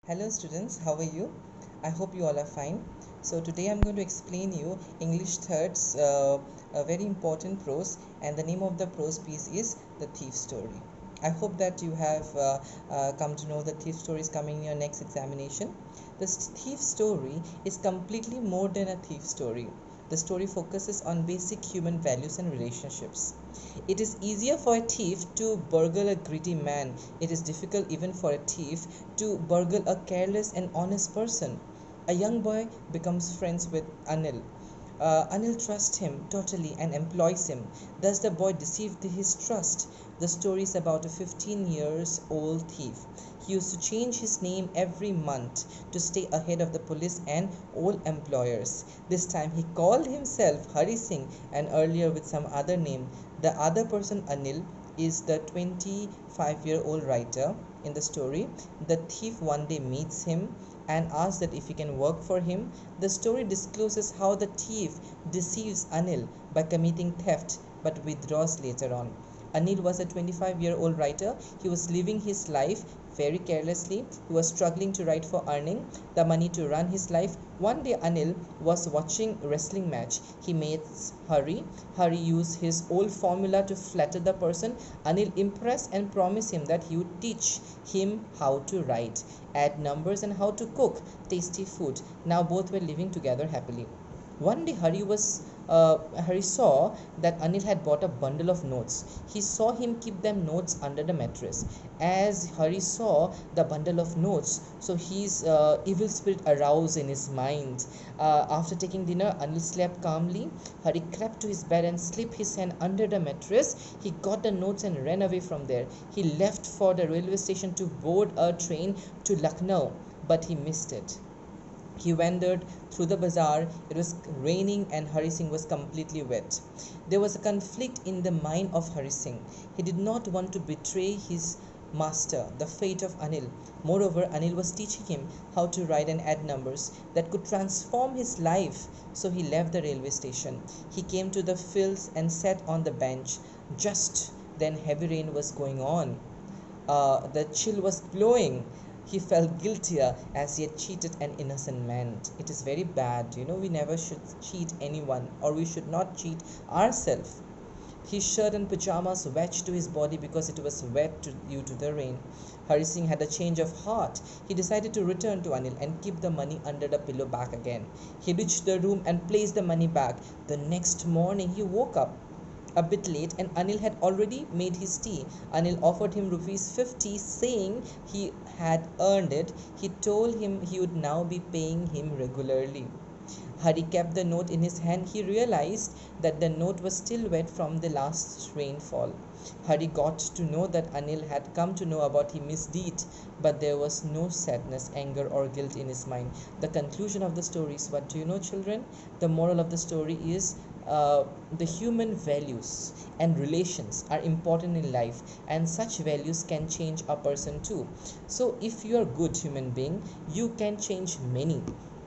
Hello students, how are you? I hope you all are fine. So today I'm going to explain you English thirds, a very important prose, and the name of the prose piece is The Thief Story. I hope that you have come to know the thief story is coming in your next examination. The thief story is completely more than a thief story. The story focuses on basic human values and relationships. It is easier for a thief to burgle a greedy man. It is difficult even for a thief to burgle a careless and honest person. A young boy becomes friends with Anil. Anil trusts him totally and employs him. Thus, the boy deceived his trust. The story is about a 15 years old thief. He used to change his name every month to stay ahead of the police and all employers. This time he called himself Hari Singh and earlier with some other name. The other person, Anil, is the 25-year-old writer in the story. The thief one day meets him and asks that if he can work for him. The story discloses how the thief deceives Anil by committing theft but withdraws later on. Anil was a 25-year-old writer. He was living his life very carelessly. He was struggling to write for earning the money to run his life. One day Anil was watching a wrestling match. He meets Hari. Hari used his old formula to flatter the person. Anil impressed and promised him that he would teach him how to write, add numbers and how to cook tasty food. Now both were living together happily. One day Hari saw that Anil had bought a bundle of notes. He saw him keep them notes under the mattress. As Hari saw the bundle of notes, so his evil spirit aroused in his mind. After taking dinner, Anil slept calmly. Hari crept to his bed and slipped his hand under the mattress. He got the notes and ran away from there. He left for the railway station to board a train to Lucknow, but he missed it. He wandered through the bazaar. It was raining and Hari Singh was completely wet. There was a conflict in the mind of Hari Singh. He did not want to betray his master, the fate of Anil. Moreover, Anil was teaching him how to write and add numbers that could transform his life. So he left the railway station. He came to the fields and sat on the bench. Just then heavy rain was going on. The chill was blowing. He felt guiltier as he had cheated an innocent man. It is very bad. We never should cheat anyone, or we should not cheat ourselves. His shirt and pajamas wedged to his body because it was wet due to the rain. Hari Singh had a change of heart. He decided to return to Anil and keep the money under the pillow back again. He reached the room and placed the money back. The next morning he woke up a bit late and Anil had already made his tea. Anil offered him rupees 50, saying he had earned it. He told him he would now be paying him regularly. Hari kept the note in his hand. He realized that the note was still wet from the last rainfall. Hari got to know that Anil had come to know about his misdeed, but there was no sadness, anger, or guilt in his mind. The conclusion of the story is, what do you know, children? The moral of the story is the human values and relations are important in life, and such values can change a person too. So if you are a good human being, you can change many.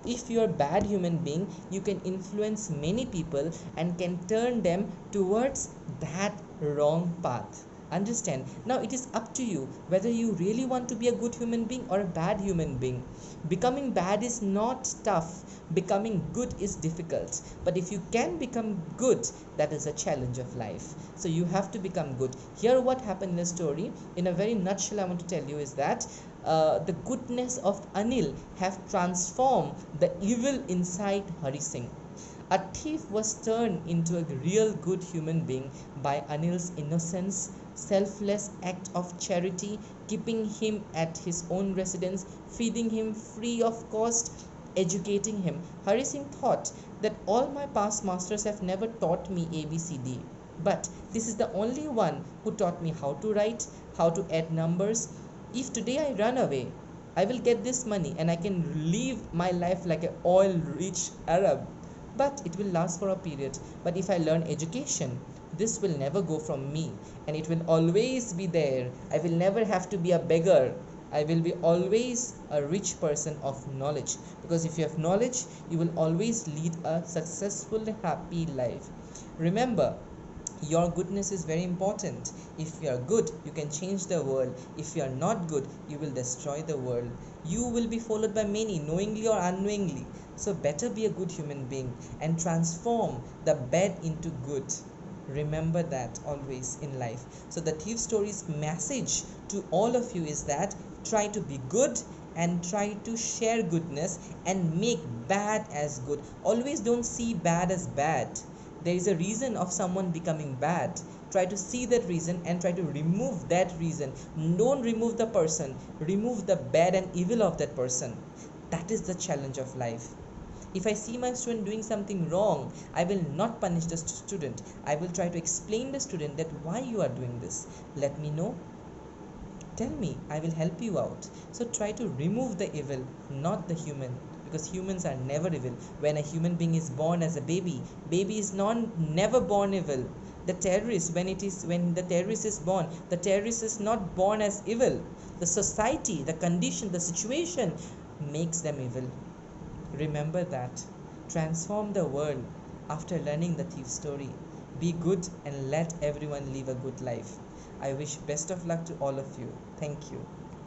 If you are a bad human being, you can influence many people and can turn them towards that wrong path. Understand? Now it is up to you whether you really want to be a good human being or a bad human being. Becoming bad is not tough. Becoming good is difficult. But if you can become good, that is a challenge of life. So you have to become good. Here what happened in the story, in a very nutshell, I want to tell you is that the goodness of Anil have transformed the evil inside Hari Singh. A thief was turned into a real good human being by Anil's innocence, selfless act of charity, keeping him at his own residence, feeding him free of cost, educating him. Hari Singh thought that all my past masters have never taught me ABCD, but this is the only one who taught me how to write, how to add numbers. If today I run away, I will get this money and I can live my life like an oil rich Arab, but it will last for a period. But if I learn education, this will never go from me and it will always be there. I will never have to be a beggar. I will be always a rich person of knowledge, because if you have knowledge, you will always lead a successful, happy life. Remember, Your goodness is very important. If you are good, you can change the world. If you are not good, you will destroy the world. You will be followed by many, knowingly or unknowingly. So better be a good human being and transform the bad into good. Remember that always in life. So the thief story's message to all of you is that try to be good and try to share goodness and make bad as good. Always don't see bad as bad. There is a reason of someone becoming bad. Try to see that reason and try to remove that reason. Don't remove the person, remove the bad and evil of that person. That is the challenge of life. If I see my student doing something wrong, I will not punish the student. I will try to explain the student that why you are doing this. Let me know. Tell me, I will help you out. So try to remove the evil, not the human, because humans are never evil. When a human being is born as a baby, baby is never born evil. The terrorist, when the terrorist is born, the terrorist is not born as evil. The society, the condition, the situation makes them evil. Remember that. Transform the world after learning the thief story. Be good and let everyone live a good life. I wish best of luck to all of you. Thank you.